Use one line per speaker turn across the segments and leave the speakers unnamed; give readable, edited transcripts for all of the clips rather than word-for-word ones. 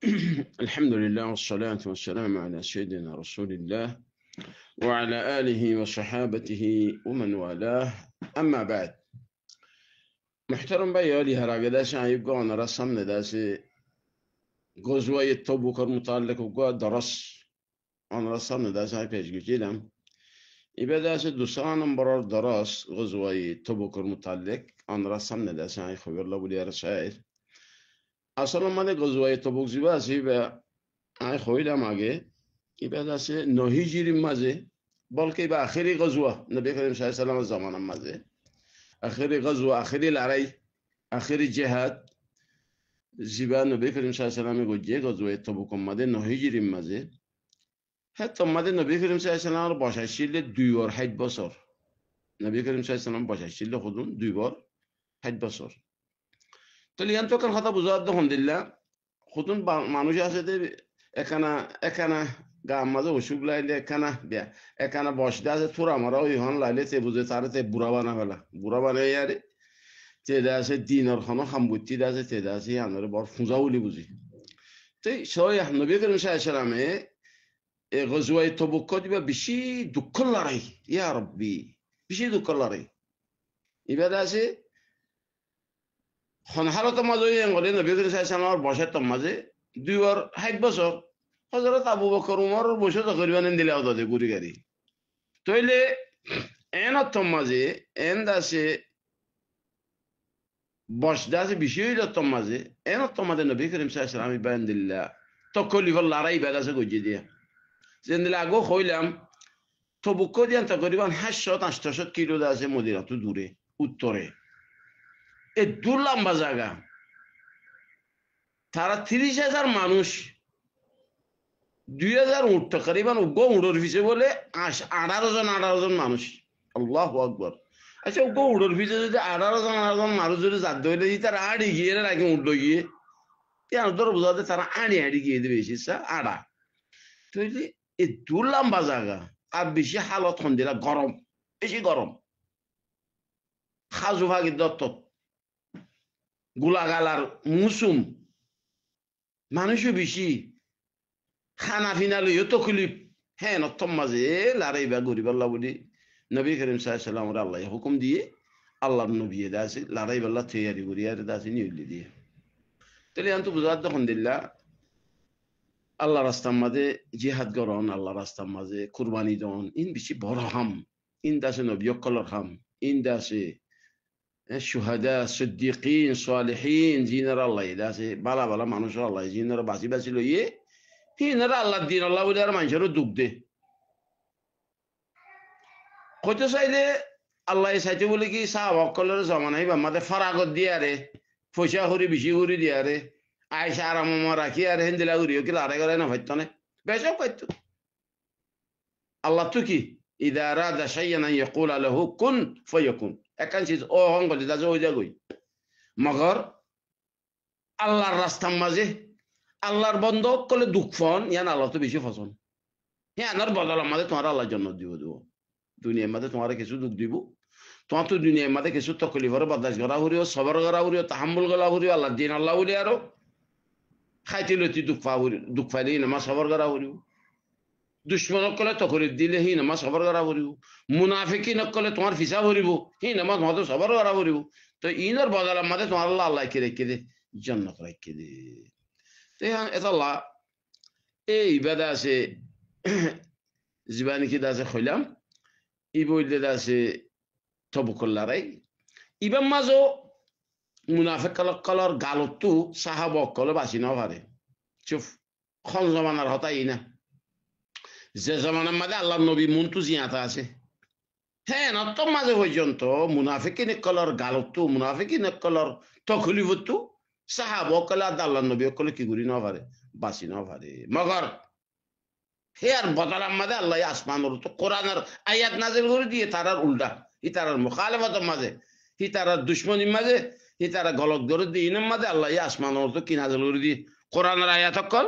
الحمد لله والصلاة والسلام على سيدنا رسول الله وعلى آله وصحابته ومن والاه. أما بعد، محترم بيالي هراجدا شايب قانا رسم نداسي غزوة تبوك المتعلق وقا درس أنا رسم نداسي بيش جيلم إباداسي دوسان برار درس غزوة تبوك المتعلق أنا رسم نداسي خبر الله ولي رسائل أصلا ما دي غزوة تبوك زباسي آی خویدم آگه ایباد است نهیجیری مزه بالکه با آخری غزوه نبی کریم صلی الله علیه و زمان مزه آخری غزوه آخری لړۍ آخری جهاد زیبا نبی کریم صلی الله علیه و گویی غزوه تبوک مده نهیجیری مزه حتی مده نبی کریم صلی الله علیه و باششیل دویور حد بسر نبی کریم صلی الله علیه و باششیل خودون دویور حد بسر تلیان تو کن خطا بزرگ ده هندلا خودون مانوش هسته ekana gammaze ushuglayla ekana bia ekana boshdaze tura mara ihan layle te buze tarate burabana hala burabana yari te dase dinar khana khambuti dase te dase yanare bar funzauli buzi te shoya nabi karim sallallahu aleyhi غزوه تبوک dibe bishi dukkalları ya rabbi bishi dukkalları ibadase khana halata mazoy ngole nabi karim sallallahu aleyhi boshat tamaze দুইবার height বছর হযরত আবু বকর উমর বসে তকরিবান দিলাও দে গুরি গাড়ি তইলে N তমাজে N দাসে বসদাসে বিষয় তমাজে N তমাজে Nabi Karim সাল্লাল্লাহু আলাইহি ওয়াসাল্লাম বান্দিল্লাহ তকলি ফল্লারাই বাদাসে গজি দিয়া জেন্দিলা আগো কইলাম তবুক দিয়ান তকরিবান 800 কিলো দাসে মদিনা তো দূরে উত্তরে এ দূর লম্বা জায়গা তারা 30,000 মানুষ 2,000 উট তকরিবান উগো উড়োর পিছে বলে 18 জন মানুষ আল্লাহু আকবার আচ্ছা উগো উড়োর পিছে যদি 18 জন মানুষ যদি জাত দইলে তারা আড়ি গিয়ে রাখি উঠ গিয়ে তেন ধর বুঝাতে তারা আড়ি গিয়ে দিবে বেশিসা আড়া তইলে এই দুলাম্বা জায়গা আর বেশি হালত হন্দিলা গরম বেশি গরম খাজু ভাগি দত্ত গুলাগালার মুসুম মানুষও বেশি খানা ফিনা লইও তো খুলি হ্যাঁ নতম মাঝে লড়াই বা গরিব আল্লাহ বলি নবী করিম সাল্লাল্লাহু আলাইহি আল্লাহ হুকুম দিয়ে আল্লাহর নবী দাসি লড়াই বল্লা তৈরি করি আর দাসি নিউলি দিয়ে তাহলে আন্তু বুঝাত দেখুন দিল্লা আল্লাহ রাস্তার মাঝে জিহাদ করন আল্লাহ রাস্তার মাঝে কুরবানি দন ইন বেশি বড় হাম ইন দাসে নবী কলর হাম ইন দাসে শুহাদা সিদ্দিকিন সালিহিন জিনারা আল্লাহ দাসে বালা বালা মানুষ আল্লাহ জিনারা বাসি বাসি লইয়ে হিনারা আল্লাহ দিন আল্লাহ বলে আর মানুষেরও দুঃখ দে কইতে চাইলে আল্লাহ চাইতে বলে কি সাহাবাকলের জমানাই আমাদের ফারাগত দিয়ে আরে পয়সা করি বেশি করে দিয়ে আরে আয়সা আরাম রাখি আর হেন্দিলা করিও কি লড়াই করে না ভাইতো না বেসব করতো আল্লাহ তো কি ইদা আরাদা শাইআন ইয়াকুল লাহু কুন ফায়াকুন একান চিজ ও হঙ্গলি দাজো হই যাগই মগর আল্লাহর রাস্তার মাঝে আল্লাহর বন্ধ করলে দুঃখ ফন ইয়ান আল্লাহ তো বেশি ফসন হ্যাঁ আনার বদল আমাদের তোমার আল্লাহ জন্য দিব দুনিয়ার মাঝে তোমার কিছু দুঃখ দিব তোমার তো দুনিয়ার মাঝে কিছু তকলিফর বরদাস্ত করা হরিও সবর করা হরিও তাহাম্মুল করা হরিও আল্লাহ দিন আল্লাহ বলি আরো খাইতে লইতে দুঃখ পাইলে নামা সবর করা হরিও দুশ্মন কলে তকলিফ দিলে হি নামা সবর করা হরিব মুনাফিকি নকলে তোমার ফিসা ভরিব হি নামা তোমার সবর করা হরিব তো ইনর বদল আমাদের তোমার আল্লাহ আল্লাহ কে রেখে দে জন্নত রেখে দে তো এটা আল্লাহ এই ইবাদা আছে জীবানি কি দাসে খইলাম ই বইলে দাসে তবুকল্লারাই ইবাম মাঝো মুনাফিক কলর গালতু সাহাবক কলে বাসি না পারে চুপ খন জমানার হতাই না যে জমানার মাঝে আল্লাহ নবী মন্তু জিয়াতা আছে হ্যাঁ নতম মাঝে পর্যন্ত মুনাফিকি নিকলর গালতু মুনাফিকি নিকলর তখলিফতু সাহাবক কলে আল্লাহ নবী কলে কি করি না পারে বাসি না পারে মগর হে আর বদলার মাঝে আল্লাহ আসমানের তো কোরআনের আয়াত নাজিল করে দিয়ে তারার উল্টা হি তারার মুখালেফতের মাঝে হি তারার দুশ্মনীর মাঝে হি তারা গলত করে দিয়ে ইনের মাঝে আল্লাহ আসমানের তো কি নাজিল করে দিয়ে কোরআনের আয়াত কল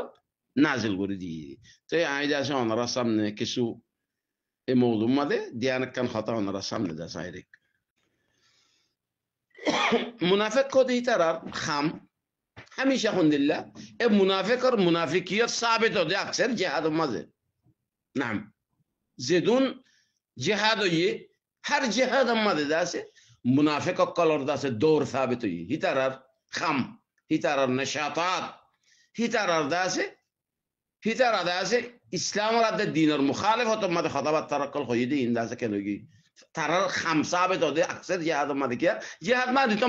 নাজিল করে দিয়ে তো আই যাচ্ছে ওনারা সামনে কিছু এই মৌলুম মাঝে দিয়ান কান কথা ওনারা সামনে যাচ্ছে আইরেক মুনাফিক কদি তারার খাম হামিশা খুন্দিল্লা এ মুনাফিকিয়ত সাবিত হতে আকসের জেহাদ মাঝে নাম যেদুন জেহাদ হইয়ে হার জেহাদ মাঝে আছে মুনাফিক কলর দাসে দৌড় সাবিত হইয়ে হিতারার খাম হিতারার নেশাতাত হিতারার দাসে হিতারা দাসে ইসলামের আদে দিনের মুখালিফত মাঝে কথাবার্তা কল হইয়ে দিয়ে ইন্দাসে কেন গিয়ে তারার খাম সাবিত হতে আকসের জেহাদ মাঝে কিয়া জেহাদ মাঝে তো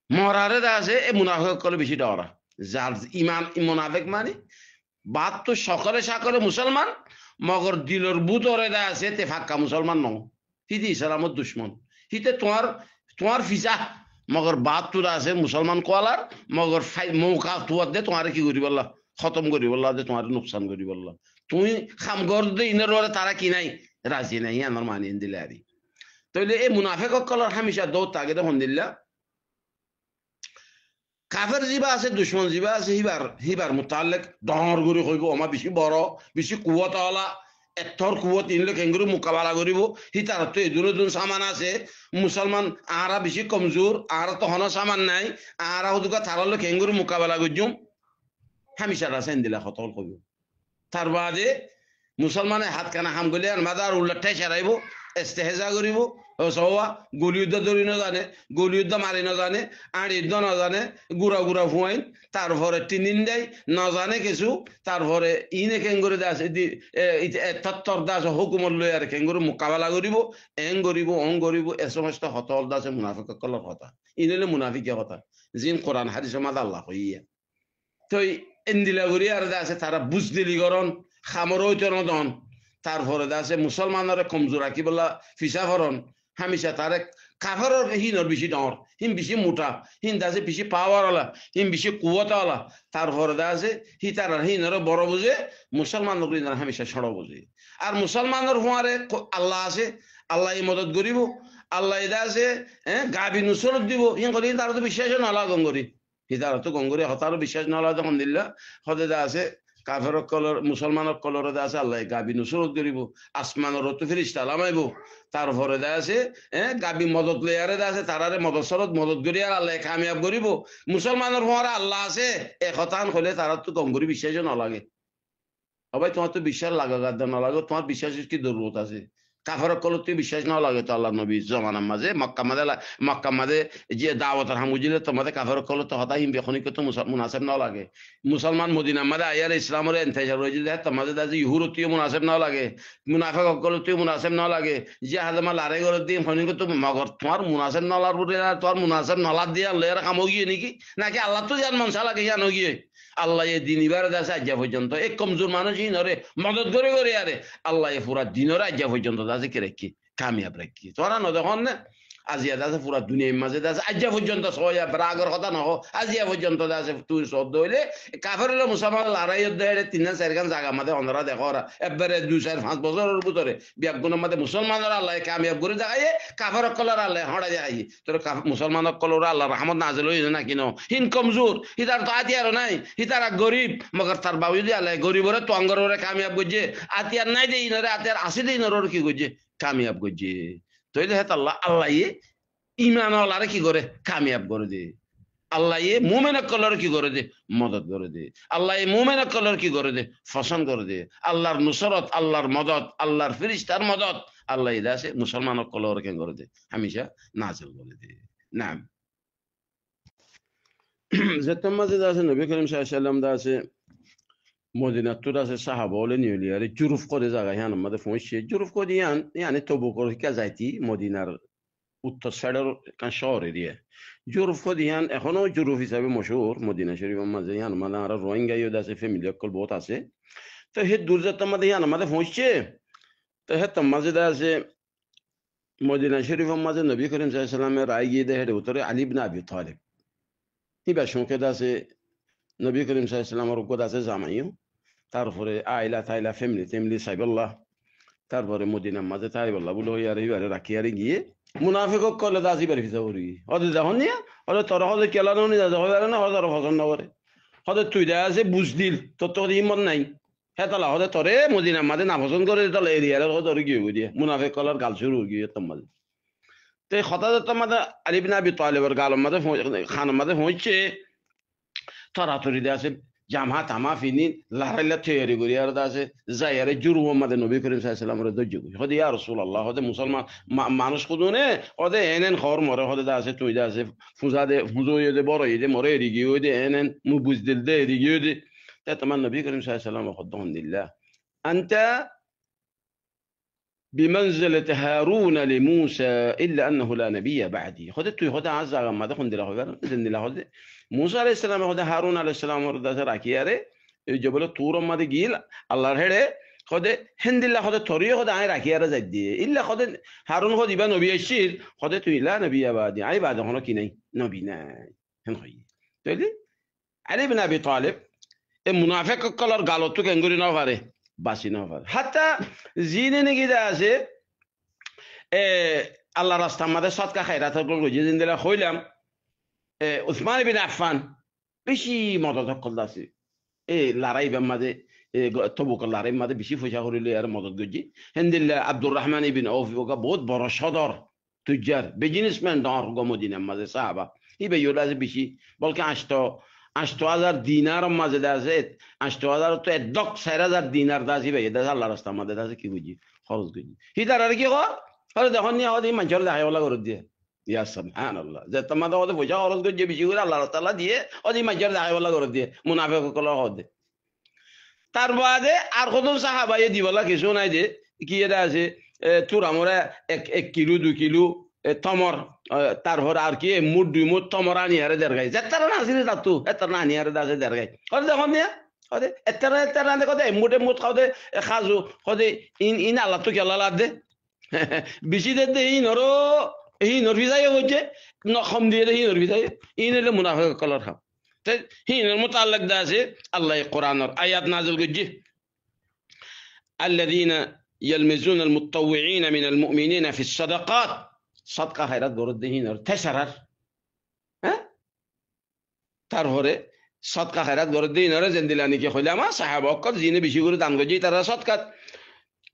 মরারে দাসে এ মুনাফিক কলে বেশি ডরা যার ইমান মুনাফিক মানে বাদ তো সকলে মুসলমান মগর দিলর বুতরে দাসে তে ফাক্কা মুসলমান ন হিদি ইসলামত দুশ্মন হিতে তোমার ফিসা মগর বাদ তো দাসে মুসলমান কোয়ালার মগর মৌকা তুয়ার দে তোমার কি করি বললা খতম করি বললা দে তোমার নুকসান করি বললা তুমি খামগর দে ইনের তারা কি নাই রাজি নাই আমার মানিয়ে দিলে আরি তাইলে এই মুনাফিক কলর হামেশা দৌড় তাকে দেখুন দিল্লা কাফের জিবা আছে দুশ্মন জিবা আছে হিবার মুতাল্লিক ডর করে কইব আমা বেশি বড় বেশি কুওয়াত আলা এতর কুওয়াত ইনলে কেঙ্গুরি মোকাবেলা করিব হিতার তো এদুন সামান আছে মুসলমান আরা বেশি কমজোর আর তো হন সামান নাই আরা হুদুকা থারলে কেঙ্গুরি মোকাবেলা করজুম হামিশা রাসেন দিলা খতল কইব তার বাদে মুসলমানে হাত কানা হাম গলে আর মাদার উল্লাটাই সারাইব ইস্তেহজা করিব সওয়া গলিযুদ্ধ ধরি না জানে গলিযুদ্ধ মারি না জানে আর যুদ্ধ না জানে গুড়া ফুয়াইন তারপরে তিনিন দেয় না জানে কিছু তারপরে ইনে কেঙ্গুরে দাস তত্তর দাস হুকুমত লই আর কেঙ্গুরে মোকাবেলা করিব এং করিব এ সমস্ত হতল দাসে মুনাফিক কলর কথা ইনলে মুনাফিকের কথা জিন কোরআন হাদিস মাদ আল্লাহ কইয়া তো এন্দিলা করি আর দাসে তারা বুঝ দিলি গরন খামর হইতো নদন তারপরে দাসে মুসলমানের কমজোর রাখি বলা ফিসা ফরন হামেশা তারে কাফের হিনর বেশি ডর হিম বেশি মোটা হিন দাসে বেশি পাওয়ার ওলা হিম বেশি কুয়াত ওলা তারপরে দাসে হি তার হিনর বড় বুঝে মুসলমানের হামেশা সড় বুঝে আর মুসলমানের হুয়ারে আল্লাহ আছে আল্লাহ মদত করিব আল্লাহ দাসে গাবি নুসরত দিব হিন করি তার তো বিশ্বাস নলা গঙ্গরি হিতার তো গঙ্গরি হতারও বিশ্বাস নলা যখন দিল্লা হতে আছে কাফের কলর মুসলমানের কলর আছে আল্লাহ গাবি নুসরত করিব আসমানের তো ফিরিস্তা লামাইব তারপরে আছে গাবি মদত লইয়ারে আছে তারারে মদত সরত মদত করি আর আল্লাহ কামিয়াব করিব মুসলমানের হওয়ারে আল্লাহ আছে এক হতান হলে তারা তো গঙ্গরি বিশ্বাস নলাগে সবাই তোমার তো বিশ্বাস লাগা গাদ্দা নলাগে তোমার বিশ্বাসের কি জরুরত আছে কাফের কলর তুই বিশ্বাস না লাগে তো আল্লাহ নবী জমানার মাঝে মক্কা মাঝে যে দাওয়াতের হাম বুঝিলে তোমাদের কাফের কলর তো হতা হিম বেখনিক তো মুনাসেব না লাগে মুসলমান মদিনা মাঝে আয়ার ইসলামের এন্তেজার হয়ে যায় তোমাদের দাজি ইহুর তুই মুনাসেব না লাগে মুনাফিক কলর তুই মুনাসেব না লাগে যে হাজমা লারে গলে দিয়ে খনিক তো মগর তোমার মুনাসেব নলার বলে তোমার মুনাসেব নলার দিয়ে আল্লাহ কামো গিয়ে নাকি নাকি আল্লাহ তো জান মনসা লাগে জানো গিয়ে আল্লাহ এ দিন ইবার আছে আজ্ঞা পর্যন্ত এক কমজোর মানুষ নরে মদত করে আরে আল্লাহ এ পুরা দিনের আজ্ঞা পর্যন্ত আছে কে রেখি কামিয়াব রেখি তোরা ন দেখুন না আজিয়া আছে পুরা দুনিয়ার মাঝে আছে আজ্ঞা পর্যন্ত সয়া রাগর কথা নহ আজিয়া পর্যন্ত আছে তুই শব্দ হইলে কাফের হলে মুসলমান লড়াই দেয় 3-4 গান জায়গা মাঝে অন্যরা দেখো ওরা একবারে 2-4-5 বছরের ভিতরে বিয়াগুনের মাঝে মুসলমানের আল্লাহ কামিয়াব করে দেখাই কাফের কলর আল্লাহ হড়া যায় তোর মুসলমানের কলর আল্লাহ রহমত নাজিল হইছে না কিনো হিন কমজোর হিতার তো আতিয়ার নাই হিতারা গরিব মগর তার বাবু দিয়ে আল্লাহ গরিবরে তো অঙ্গরে কামিয়াব করছে আতিয়ার নাই দেই নরে আতিয়ার আসি দেই নরে কি করছে কামিয়াব করছে তৈলে হেত আল্লাহ ইমান আল্লাহরে কি করে কামিয়াব করে দে আল্লাহ মুমিনের কলর কি করে দে মদত করে দে আল্লাহ মুমিনের কলর কি করে দে পছন্দ করে দে আল্লাহর নুসরত আল্লাহর মদত আল্লাহর ফেরেশতার মদত আল্লাহ দাসে মুসলমানের কলর কে করে দে হামেশা নাজিল করে দে নাম যেতম মাঝে দাসে নবী করিম সাল্লাল্লাহু আলাইহি ওয়াসাল্লাম দাসে মদিনা তো দাসে সাহাবা বলে নিলি আরে জুরুফ করে জায়গা হ্যাঁ আমাদের পৌঁছে জুরুফ করে ইয়ান তবু করে কে যাইতি মদিনার উত্তর সাইডের শহর এরিয়া জুরুফ করে এখনো জুরুফ হিসাবে মশহুর মদিনা শরীফের মাঝে ইয়ান মানে আর রোহিঙ্গা ইউদ আছে ফ্যামিলি অকল বহুত আছে তো হে দূর যেতাম মাঝে ইয়ান আমাদের পৌঁছছে তো হে তার মাঝে আছে মদিনা শরীফের মাঝে নবী করিম সাল্লাল্লাহু আলাইহি ওয়াসাল্লামের রায় গিয়ে দেয় উত্তরে আলী ইবনে আবি তালিব হিবা সংকেত আছে নবী করিম সাল্লাল্লাহু আলাইহি ওয়াসাল্লামের উপর আছে জামাইও তারপরে আইলা তাইলা ফ্যামিলি সাইবুল্লাহ তারপরে মদিনার মাঝে তাইবুল্লাহ বলে আর এবারে রাখি আর গিয়ে মুনাফিক কলে দাসি বাড়ি ফিসা করি হদে যখন নিয়ে হলে তোর হদে কেলানো নি যাবে না হদার পছন্দ করে হদে তুই দেয় আছে বুঝ দিল তোর তো হিম্মত নাই হ্যাঁ তাহলে হদে তোরে মদিনার মাঝে না পছন্দ করে তাহলে এরিয়ার তোর গিয়ে দিয়ে মুনাফিক কলার গাল শুরু গিয়ে তোর মাঝে তো কথা তো মাদা আলী ইবনে আবি তালিবের গালম মাদে খানম মাদে হইছে তরাতরি আছে জামা তামা ফিনি লারাইলা তৈরি করি আর আছে যাই আরে জুরু মাদে নবী করিম সাল্লাল্লাহু আলাইহি ওয়াসাল্লাম রে দজ্জ করি হদি ইয়া রাসূলুল্লাহ হদে মুসলমান মানুষ কুদুনে হদে এনেন খবর মরে হদে আছে তুই আছে ফুজা দে ফুজো দে বড় দে মরে এরিগি দে এনেন মু বুঝদিল দে এরিগি দে তা তোমার নবী করিম সাল্লাল্লাহু আলাইহি ওয়াসাল্লাম খদ্দাহুল্লাহ আনতা بمنزلة هارون لموسى إلا أنه لا نبي بعدي خدت خد عز ما ده خندلا خبر إذن الله خد موسى عليه السلام خد هارون عليه السلام ورد راكياره جبل طور ما ده جيل الله هره خد هند الله خد طريق خد عين راكياره زدي إلا خد هارون خد يبان نبي الشير خد تو لا نبي بعدي أي بعد هنا كني نبي ناي هن خي تقولي علي بن أبي طالب المنافق كلر قالوا تو كنقولي نافره বাসি না পারে হাত্তা জিনে নাকি আছে আল্লাহ রাস্তা আমাদের সৎকা খায়রাত করলো যেদিন দিলা হইলাম উসমান বিন আফফান বেশি মদত করলাছে লড়াই মাঝে তবুক লড়াই মাঝে বেশি পয়সা করিলে আর মদত করছি হেন্দিল্লা আব্দুর রহমান ইবিন আউফ বহুত বড় সদর তুজার বিজনেসম্যান ডর গমদিনের মাঝে সাহাবা ই বেইলা আছে বেশি বলকে 8,000 দিনার মাঝে আছে 8,000 তো একদক 4,000 দিনার দাসি ভাই এটা আল্লাহ রাস্তা আমাদের আছে কি বুঝি খরচ বুঝি হিতার আর কি কর আরে দেখুন নিয়ে আমাদের মানুষের দেখাই বলা করে দিয়ে ইয়া সুবহানাল্লাহ যে তোমাদের ওদের পয়সা খরচ করে বেশি করে আল্লাহ তাআলা দিয়ে ওদের মানুষের দেখাই বলা করে দিয়ে মুনাফিক কলা হদে তার বাদে আর কত সাহাবায়ে দিবলা কিছু নাই যে কি এটা আছে তোর আমরা 1 কিলো 2 কিলো তমর তারপর আর কি মুঠ 2 মুঠ তমর আনি আরে দেরগাই যেতার না আসলে তাতু এতার না আনি আরে দাসে দেরগাই করে দেখুন নিয়া করে এতার না কদে মুঠে মুঠ খাওদে খাজু কদে ইন আল্লাহ তো কি আল্লাহ দে বেশি দে ই নরফিজাই হচ্ছে নখম দিয়ে ই নরফিজাই ইন হলে মুনাফিক কলর খাও তাই হিনের মুতাল্লাক দা আছে আল্লাহ কোরআনের আয়াত নাযিল করছে الذين يلمزون المتطوعين من المؤمنين في الصدقات صدقه خيرات গরদ হিনের তেসারার হ্যাঁ তারপরে صدقه خيرات গরদ হিনের জেন্দিলানি কি কইলামা সাহাবা অকল জিনে বেশি করে দান করছে তারা সদকাত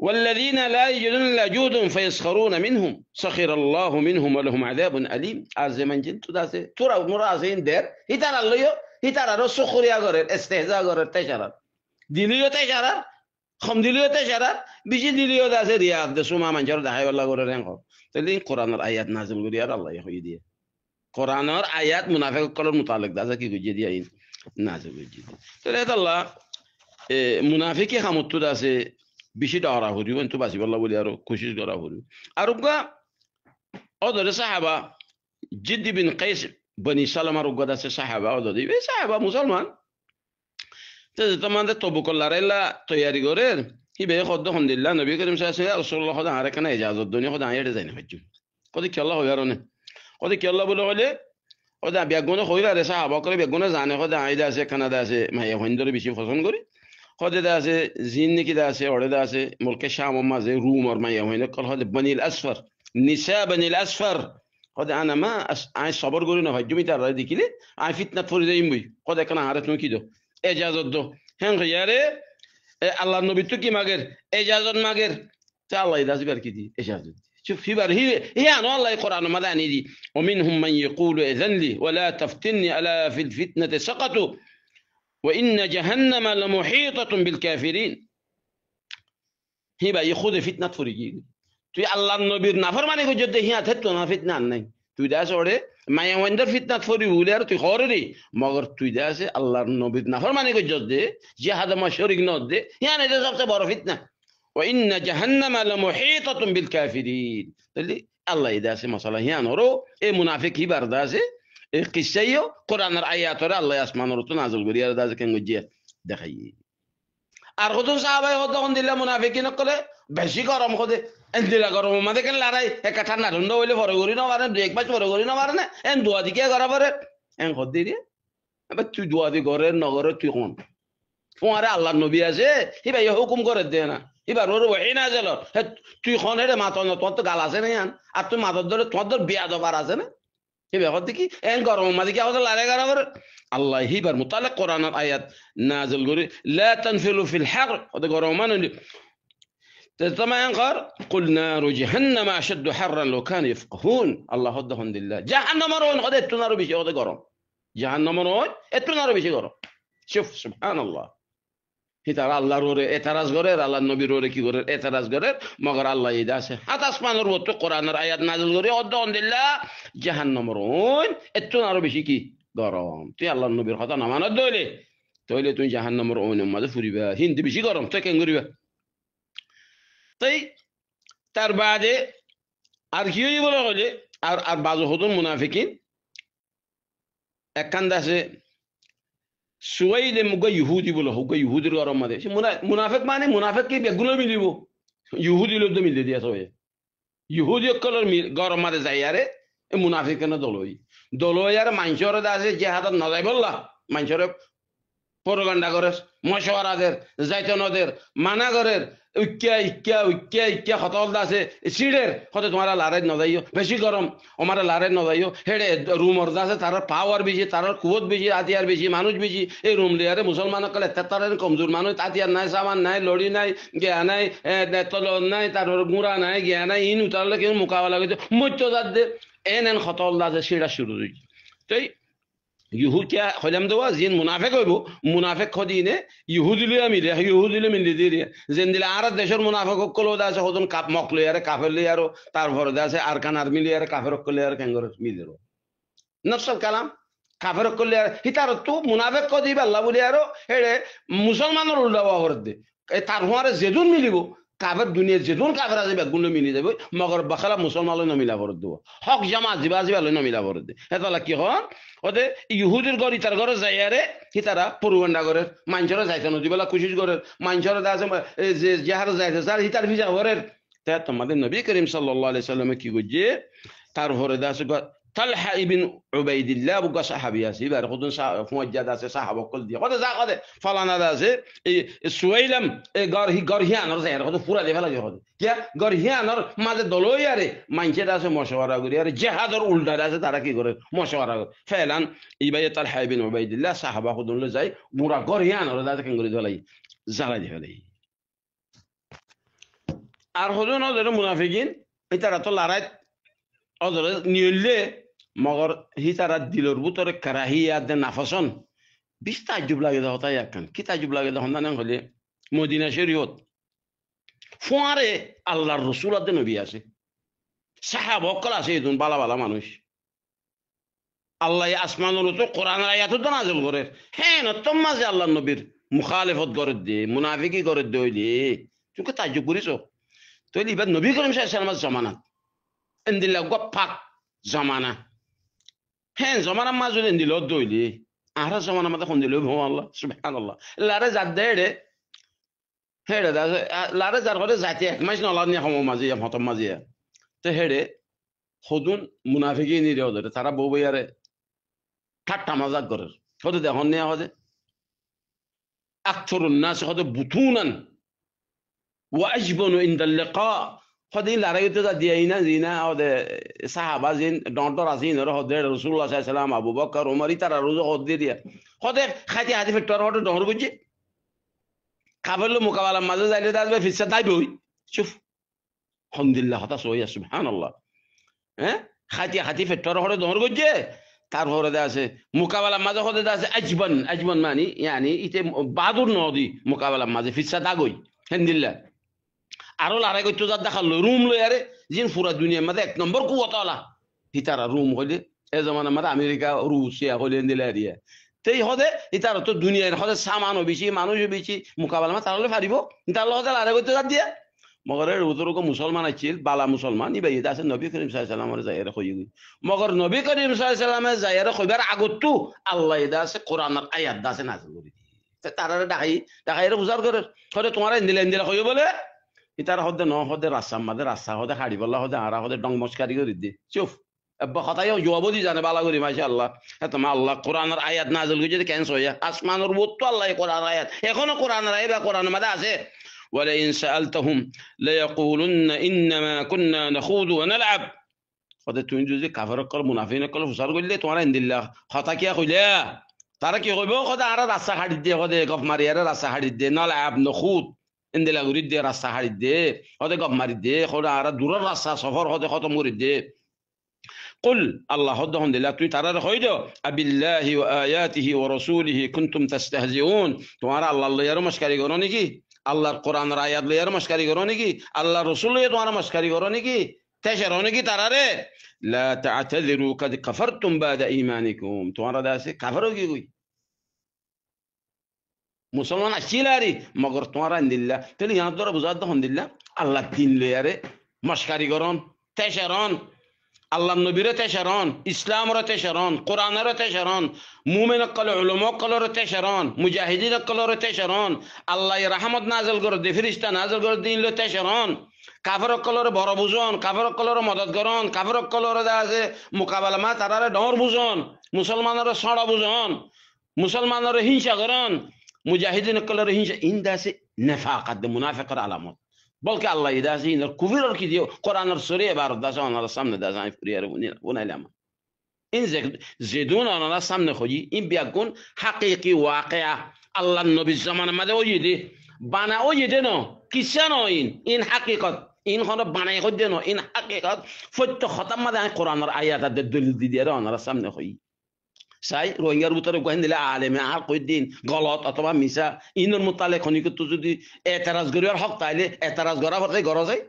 والذين لا يجدون الا جهدهم فيسخرون منهم سخر الله منهم ولهم عذاب اليم ازمن جنت داسه ترى مرازين در হিতার আল্লাহ হিতার আর সুখরিয়া করে ইস্তেহজা করে তেসারার দিলিও তেসারার কম দিলিও তেসারার বেশি দিলিও আছে রিয়া দে সুমা মানুষের দেখাই বলা করে রেঙ্ক তাহলে কোরআনের আয়াত নাযিল করি আর আল্লাহ হই দিয়ে কোরআনের আয়াত মুনাফিক কলর মুতাল্লিক দাসে কি গুজে দিয়ে নাযিল করছে তাহলে আল্লাহ মুনাফিকি খামত আছে বেশি ডরা হরি কিন্তু বাসি বল্লা বলি আর কোশিশ করা হরি আর ওদের সাহাবা জিদ্দি বিন কাইস বনি সালামার উগদ আছে সাহাবা ওদের এই সাহাবা মুসলমান তো তোমাদের তবুক লারাইলা তৈয়ারি করে হিবে খদ্দ হন্দিল্লা নবী করিম সাল্লাল্লাহু আলাইহি রাসূলুল্লাহ খোদা আরে কেন ইজাজত দুনিয়া খোদা আইড়ে যায়নি হজ্জু কদি কি আল্লাহ হইয়ার না কদি কি আল্লাহ বলে হলে ওদা বেগুনে হইলা রে সাহাবা করে বেগুনে জানে খোদা আইদা আছে কানাডা আছে মাইয়া হইন্দরে বেশি পছন্দ করি خود داسه زين نكي داسه ولا داسه ملك الشام وما زي روم ورما يوين قال هذا بني الأسفر نساء بني الأسفر خود أنا ما عايز صبر قولي نفع جمي ترى دي كله عايز فتنة فريدة يموي خود كنا عارف نو كده إجازة دو هن خياره الله النبي تكي ماجر إجازة ماجر الله يداس بير كذي إجازة شوف في بار هي أنا والله القرآن ما داني دي ومنهم من يقول إذن لي ولا تفتني ألا في الفتنة سقطوا وإن جهنم لمحيطة بالكافرين هبا يخوض فتنة فريجي توي الله النبي نافرماني كو جد هي اتتو نا فتنة ناي توي داس اوره ما يوندر فتنة فري ولر توي خورري مگر توي داس الله النبي نافرماني كو جد جهاد ما شريك نود يعني ده سبت بار فتنة وإن جهنم لمحيطة بالكافرين اللي الله يداس مثلا هي نورو اي منافق هبار داس قصيو قرآن الآيات ورا الله يسمعنا رتون نازل قرية هذا كان وجيه دخيل أرغدون صحابة يقولون دللا منافقين قله بشي كرام خده أنت لا كرام ما ده كان لاري هكذا نرند ولا فرعورينا وارن ديك بس فرعورينا وارن أن دوا دي كيا كرام وارن أن خد دي بس تو دوا دي كرر نغرر تو خون فواره الله النبي أزه هي بيا حكم كرر دينا هي بارور وحين أزله تو خون هذا ما تون تو غلاسه نيان أتو ما تدور تو تدور بيا دو باراسه نه هي بيا خد كي أن كرام ما دي كيا هذا لاري كرام وارن الله هي بار مطلق قرآن الآيات نازل قولي لا تنفلوا في الحر هذا كرام ما تسمع ينقر قل نار جهنم أشد حرا لو كانوا يفقهون الله هدهن لله جهنم رون قد اتنارو بيشي قد قرم جهنم رون اتنارو بيشي قرم شوف سبحان الله হিতারা আল্লাহর ওরে এতারাজ করে আল্লাহর নবীর ওরে কি করে এতারাজ করে মগর আল্লাহ ইদা আছে হাত আসমানের ওতো কোরআনের আয়াত নাযিল করে আলহামদুলিল্লাহ জাহান্নামের ওন এতন আরো বেশি কি গরম তুই আল্লাহর নবীর কথা না মানার দইলে তইলে তুই জাহান্নামের ওনের মাঝে ফুরিবা হিন্দি বেশি গরম তুই কেন করিবা তাই তার বাদে আর কি বলা হলে আর আর বাজু হতুন মুনাফিকিন একখান আছে সুয়াইলে মুগা ইহুদি বলো হুগা ইহুদির গরম মাঝে মুনাফিক মানে মুনাফিক কি বেগুলো মিলিব ইহুদি লোক তো মিলে দিয়া সবাই ইহুদি অকলের গরম মাঝে যাই আরে এই মুনাফিক কেন দলই আর মানুষের আছে যে হাতত নজাই বললা মানুষের প্রোপাগান্ডা করে মশওয়ারাদের যাইতনদের মানা করে উইক্যা হতল আছে সিঁড়ের হতে তোমার লারে নজাইও বেশি গরম আমার লারে নজাইও হেডে রুমর আছে তার পাওয়ার বেশি তার কুয়ত বেশি হাতিয়ার বেশি মানুষ বেশি এই রুম লিয়ারে মুসলমান কলে তার কমজোর মানুষ হাতিয়ার নাই সামান নাই লড়ি নাই গিয়া নাই তলন নাই তার গুড়া নাই গিয়া নাই ইন উতারলে কেউ মোকাবেলা করছে মধ্য যার দে এন হতল আছে সিঁড়া শুরু হয়েছে তাই ইহুদিয়া হইলাম দেওয়া যিন মুনাফেক হইব মুনাফেক খদিনে ইহুদিলে মিলে দিয়ে যেন দিলে আর দেশের মুনাফেক কল আছে হতন কাপ মক লই আর কাফের লই আর তারপরে আছে আর কান আর্মি লই আর কাফের কলে আর কেঙ্গর মিলের নফসল কালাম কাফের কলে আর হিতার তো মুনাফেক খদিব আল্লাহ বলি আর হেড়ে মুসলমানের উল্টাবা করে দে তার হওয়ারে যেদুন মিলিব কাফের দুনিয়া যেদুন কাফের আছে বেগুলো মিলি যাবে মগর বাখালা মুসলমান নমিলা করে দেব হক জামা জিবা নমিলা করে দে এটা কি হন ওদের ইহুদির ঘর ইতার ঘরে যাই আরে হিতারা প্রোপাগান্ডা করে মানুষেরা যাইতে নদী বেলা কোশিশ করে মানুষেরা আছে যে যাহারা যাইতে স্যার হিতার ভিজা ঘরের তা তোমাদের নবী করিম সাল্লাল্লাহু আলাইহি সাল্লামে কি করছে তার ঘরে আছে তালহা ইবনে উবাইদিল্লাহ বুকা সাহাবী আছে এবার কতজন মুয়াজ্জাদ আছে সাহাবা কল দিয়ে কত যা কত ফালানা আছে এই সুয়াইলাম এই গরহিয়ানর যায় কত পুরা দেবা লাগে কত কি গরহিয়ানর মাঝে দলই আরে মাইনছেরা আছে মশওয়ারা করি আরে জিহাদের উল্টা আছে তারা কি করে মশওয়ারা করে ফেলান ইবাই তালহা ইবনে উবাইদিল্লাহ সাহাবা কতজন যায় পুরা গরহিয়ানর দাদা কেন করে জ্বালাই ফেলাই আর হজন ওদের মুনাফিকিন এটারা তো লড়াই ওদের নিয়লে মগর হিতারা দিলর ভিতরে কারাহিয়া দে নাফসন বিশ তাজ্জুব লাগে দাও তাই একখান কি তাজ্জুব লাগে দাও না হলে মদিনা শরীয়ত ফুয়ারে আল্লাহর রসুল আদে নবী আছে সাহাবা অকল আছে এজন বালা বালা মানুষ আল্লাহ আসমানের তো কোরআনের আয়াত তো নাযিল করে হ্যাঁ নতম মাঝে আল্লাহর নবীর মুখালিফত করে দে মুনাফিকি করে দে হইলে তুমি তাজ্জুব করিছো তইলে এবার নবী করিম সাল্লাল্লাহু আলাইহি ওয়াসাল্লামের জামানাত এন্দিলা গপ্পাক জামানা হ্যাঁ জমানা মাজুল দিল দইলি আর জমানা মাথা কোন দিল আল্লাহ সুবহানাল্লাহ লারে জাত দেড়ে হেড়ে লারে যার করে যাইতে এক মাস নলার নিয়ে সময় মাঝিয়া হতম মাঝিয়া তো হেড়ে সদুন মুনাফিকি নিরে ওদের তারা বউ বইয়ারে ঠাট্টা মজাক করে হতে দেখুন নিয়ে হতে আকথরুন নাস হতে বুতুনান ওয়া আজবানু ইনদাল লিকা হদিন লারাইতে যা দিয়াই না জিনা ওদে সাহাবা জিন ডন্টর আসিন ওর হদে রাসূলুল্লাহ সাল্লাল্লাহু আলাইহি ওয়াসাল্লাম আবু বকর ওমর ইতারা রোজ হদে দিয়া হদে খাতি হাতি ফেটর হদে ডহর বুঝি কাবল মুকাবালা মাঝে যাইলে দাসবে ফিসা দাইবই শুফ আলহামদুলিল্লাহ হতা সইয়া সুবহানাল্লাহ হ্যাঁ খাতি হাতি ফেটর হদে ডহর বুঝি তারপরে আছে মুকাবালা মাঝে হদে আছে আজবান মানে ইয়ানি ইতে বাদুর নদী মুকাবালা মাঝে ফিসা দাগই আলহামদুলিল্লাহ আরো লড়াই করতে যা দেখালো রুম লই আরে জিন পুরা দুনিয়ার মধ্যে এক নম্বর কুয়াতলা হিতারা রুম হইলে এ জমানার মধ্যে আমেরিকা রুশিয়া হইলে দিলে আরিয়া তেই হদে হিতারা তো দুনিয়ার হদে সামানও বেশি মানুষও বেশি মোকাবেলা মা তাহলে পারিব তাহলে হদে লড়াই করতে যা দিয়া মগরের উত্তরক মুসলমান আছিল বালা মুসলমান ইবাই আছে নবী করিম সাল্লাল্লাহু আলাইহি ওয়াসাল্লামের যায়রে কই মগর নবী করিম সাল্লাল্লাহু আলাইহি ওয়াসাল্লামের যায়রে কইবার আগতো আল্লাহ ইদা আছে কোরআনের আয়াত আছে নাযিল করি তারা ডাকাইরে বুঝার করে হদে তোমার ইন্দিলা কই বলে ইতার হদে ন হদে রাস্তা মাঝে রাস্তা হদে হাড়ি বললা হদে আরা হদে ডং মস্কারি করে দি চুপ এব্বা কথাই জবাবদি জানে বালা করি মাশাআল্লাহ তোমা আল্লাহ কোরআনের আয়াত নাযিল করে ক্যান্সেল হইয়া আসমানের বুত আল্লাহ কোরআনের আয়াত এখনো কোরআনের আয়াত বা কোরআনের মধ্যে আছে ওয়ালা ইন সাআলতাহুম লা ইয়াকুলুন্না ইন্নামা কুননা নাখুদু ওয়া নালআব হদে তুই যদি কাফের কল মুনাফিক কল ফুসার করলে তোমার ইন্দিল্লাহ কথা কি কইলা তারা কি কইব হদে আরা রাস্তা হাড়ি দিয়ে হদে গফ মারি আরা রাস্তা হাড়ি দিয়ে নালআব নখুদ ইন্দিলা গুড়ি দে রাস্তা হাড়ি দে হতে গপ মারি দে খোদা আর দূরের রাস্তা সফর হতে খতম করে দে قل الله هدهم دلا توي ترى خيدو أبالله وآياته ورسوله كنتم تستهزئون تمہارا الله يرو مشکری کرونی کی الله القرآن آیات يرو مشکری کرونی کی الله رسول یہ تمہارا مشکری کرونی کی تشرونی کی ترى لا تعتذروا قد كفرتم بعد إيمانكم تمہارا داسه کافرو کی کوئی مسلمان اشیلاری مگر تمہارا اندلله تلی یہاں دور بزاد اندلله الله دین لیاره مشکری کرون تشرون الله النبي تشران إسلام را تشران قرآن را تشران مؤمن قل علماء قل را تشران مجاهدين قل را تشران الله رحمت نازل کرد فرشته نازل کرد دین را تشران کافر قل را بارا بوزان کافر قل را مددگاران کافر قل را دازه مقابله ما ترار دار بوزان مسلمان را ساڑا بوزان مسلمان را هینشا کران مجاهدين قل را هینشا این داسه نفاقت منافق را علامات بلکه الله يدازي إن الكفر الكذي قرآن السورية بارد داسه أنا رسمنا داسه عن فريارة ونعلم إن زيدون أنا رسمنا خجي إن بيكون حقيقي واقع الله النبي الزمان ما ده وجده بنا وجده نو كيسانو إن حقيقة إن خنا بنا يخده نو إن حقيقة فت ختم ما ده قرآن الآيات ده دل دي أنا رسمنا خجي ساي روينجر بطرق كهند لا عالم عقل الدين غلط أطبعا مسا إن المطلق هنيك تزودي اعتراض غير حق تعالى اعتراض غرا فرق غرازي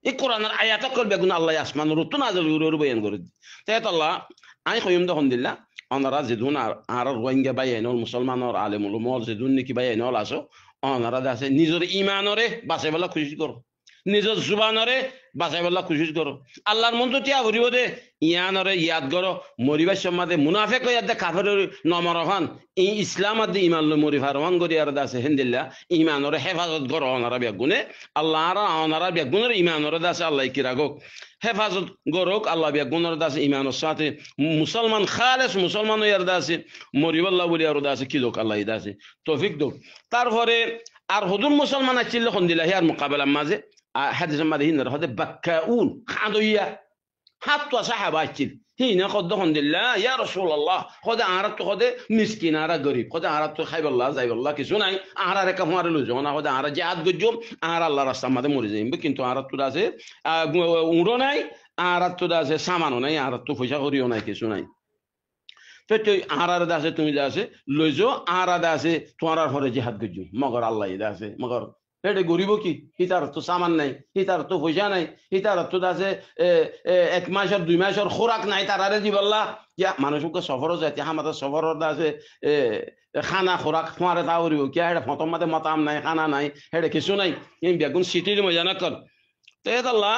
القرآن الآيات كل بيقول الله يسمع نورت نازل يورو بيان غرد تيت الله أي خيوم ده هند الله أنا رازدون على روينجر بيانه المسلمان اور عالم المال زدون نكى بيانه لاسو أنا رازه نزور إيمان وره بس ولا كوشش كرو نزور زبان وره بس ولا كوشش كرو الله المنتو تيا وريو ده ইয়ান রে ইয়াদ করো মরিবার সম্মাদে মুনাফিক ইয়াদ কাফের নমরহান এই ইসলামত ঈমান ল মরি ফারমান গরি আর দাসে হিন্দিল্লাহ ঈমান রে হেফাজত করো ওনারা বেগুনে আল্লাহ আর ওনারা বেগুনের ঈমান রে দাসে আল্লাহ কি রাখক হেফাজত করুক আল্লাহ বেগুনের দাসে ঈমানের সাথে মুসলমান খালেস মুসলমান ইয়ার দাসে মরিবাল্লাহ বলি আর দাসে কি দোক আল্লাহ দাসে তৌফিক দোক তারপরে আর হুদুর মুসলমান আছিল হিন্দিল্লাহ ইয়ার মুকাবেলা মাঝে হাদিস মাঝে হিন্দ হতে বাক্কাউন খাদইয়া حتى صحابة هنا قد الله يا رسول الله خد عرضت خد مسكين عرض غريب خد عرضت خيب الله زي الله كسوناي عرض ركهم هذا لزونا خد عرض جاد جوم عرض الله رسام هذا مريزين بكين تو عرضت داسه وروناي عرضت داسه سامانوناي عرضت فوجا غريوناي كسوناي فتو عرض داسه تومي داسه لزو عرض داسه تو عرض فور جهاد جوم مگر الله داسه مگر এটা গরিব কি হিতার তো সামান নাই হিতার তো পয়সা নাই হিতার তো দাসে এক মাসের 2 মাসের খোরাক নাই তারারে দিবল্লা ইয়া মানুষকে সফর যাতে আমাদের সফরের দাসে খানা খোরাক তোমারে তাওরিও কি এটা ফতম মাতে মাতাম নাই খানা নাই এটা কিছু নাই এই বেগুন সিটির মজা না কর তো আল্লাহ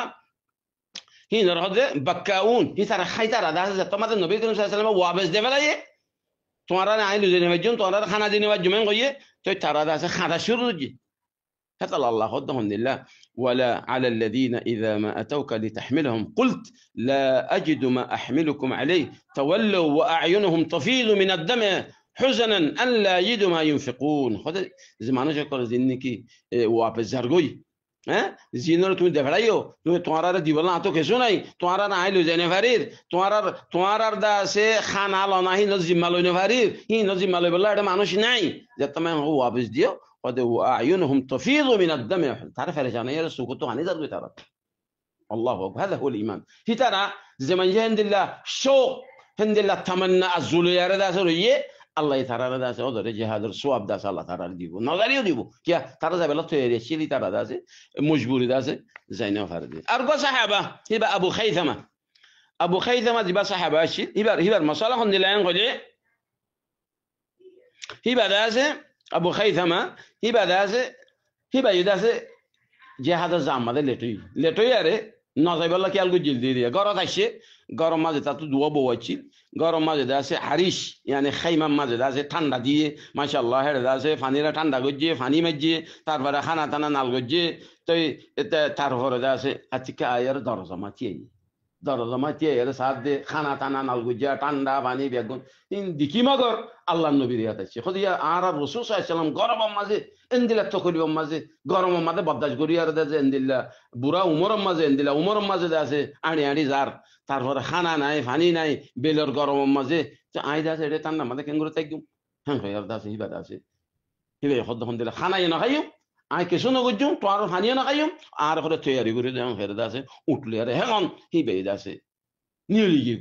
হিনার হদে বাক্কাউন হিতার খাইতারা দাসে তোমাদের নবী করিম সাল্লাল্লাহু আলাইহি ওয়াসাল্লাম ওয়াবেস দেবেলায়ে তোমারা আইলু জেনে বাজুন তোমারা খানা দিনে বাজুমেন কইয়ে তো তারা দাসে খানা শুরু জি قال الله خدهم لله ولا على الذين إذا ما أتوك لتحملهم قلت لا أجد ما أحملكم عليه تولوا وأعينهم تفيض من الدم حزنا أن لا يجدوا ما ينفقون هذا زمان شكر زينكي وابزرغوي ها زينور তুমি দেখাইও তুমি তোমার দিবলা তো কিছু নাই তোমার আইলো জেনে ফারির তোমার দাসে খানা লনাহি নজিমালো নে ফারির হি নজিমালো বলা এটা মানুষ নাই যে তুমি ওয়াবিস দিও وأعينهم تفيض من الدم تعرف يا رجال يا رسول كنتوا هني ذا ترى الله أكبر هذا هو الإيمان هي ترى زمان عند الله شوق عند الله تمنى الزول يا ردا سورية الله يترى ردا سود جهاد الصواب ده الله ترى ديبو نظريه ديبو كيا ترى زي بلا تيري شيلي ترى ده مجبور ده زينه فردي أرجو صحابة هبة أبو خيثمة دي صحابة شيل هبة مصالح عند الله ينقضي هبة ده أبو خيثمة هبة داسه هبة يداسه جهاد الزمان ده لتوي أره نازل الله كيالو جلدي ديه غارة تاشي غارة ما زت تاتو دوا بواشيل غارة ما زت داسه حريش يعني خيمة ما زت داسه ثاندا ديه ما شاء الله هذا داسه فانيرا ثاندا گوجي فاني مجي تارفرا خانا تانا نال گوجي توي تارفرا داسه أتيكا أير دارزماتيه يا سعد خانا تانا نال گوجي ثاندا فاني بيگون إن ديكي مگر الله النبي ريا تاشي خد يا عرب رسول صلى الله عليه وسلم غرب مازه اندلا تقولي مازه غرب مازه بداش غوريار داسه اندلا برا عمر مازه اندلا عمر مازه داسه আড়ি زار তারপরে খানা নাই পানি নাই বেলর গরম মাঝে আই দাসে এটা তান্না মাঝে কেন করে তাইগুম হ্যাঁ আর দাসে হিবা দাসে হিবে খদ্দ দিলা খানা না খাইও আই কিছু নগজুম তো আর হানিয়ে না খাইম আর করে তৈরি করে দেন ফেরত আছে উঠলে আর হেমন হি বেদ আছে নিয়ে গিয়ে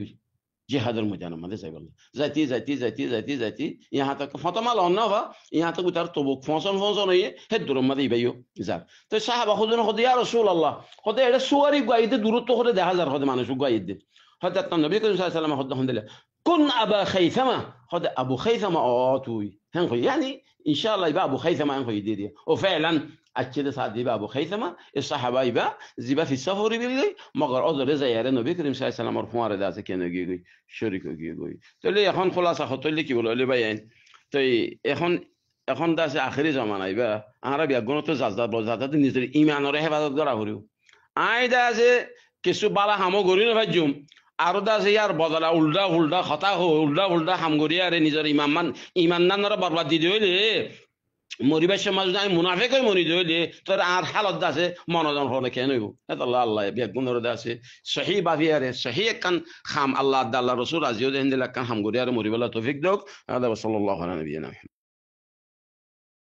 जिहादर मैदान में जाए बोले जाती जाती जाती जाती जाती यहाँ तक फतमाल अन्ना हुआ यहाँ तक उतार तो फंसन फंसन नहीं है दूर मत इबाइयो जा तो साहब खुद न खुद यार रसूल अल्लाह खुद ये सुवारी गाइड दूर तो खुद 10,000 खुद मानुष गाइड खुद النبي صلى الله عليه وسلم खुद هم دله كن أبا خيثمة خد أبو خيثمة توي هنخي يعني إن شاء الله يبقى أبو خيثمة هنخي يدير وفعلا أكيد صار يبقى أبو خيثمة الصحابة يبقى زيبا في السفر يبقى مگر أذر رضا يا النبي كريم صلى الله عليه وسلم مرفوع رضا كأنه يجي شريك يجي تقولي يا خان خلاص أخذت لك يقولوا لي بيان تي এখন দাসে আখেরি জমানা আইবা আমরা বিয়াগুণ তো জাজদা বজাদা নিজের ঈমানের হেফাজত করা করিও আই দাসে কিছু বালা হামো গরি না ভাজুম আর দাসে ইয়ার বদলা উল্টা উল্টা কথা উল্টা উল্টা হাম গরি আরে নিজের ইমান নানরা বরবাদ দি দিলে মরিবার সমাজ আমি মুনাফিক হয়ে মরি দিলে তোর আর হালত দাসে মনোজন হলে কেন হইব এত আল্লাহ বিয়াগুণের দাসে সহি বাভিয়ারে সহি কান খাম আল্লাহ আল্লাহ রসুল আজিও দেন দিলা কান হাম গরি আরে মরিবালা তৌফিক দাও আল্লাহ সাল্লাল্লাহু আলাইহি ওয়া সাল্লাম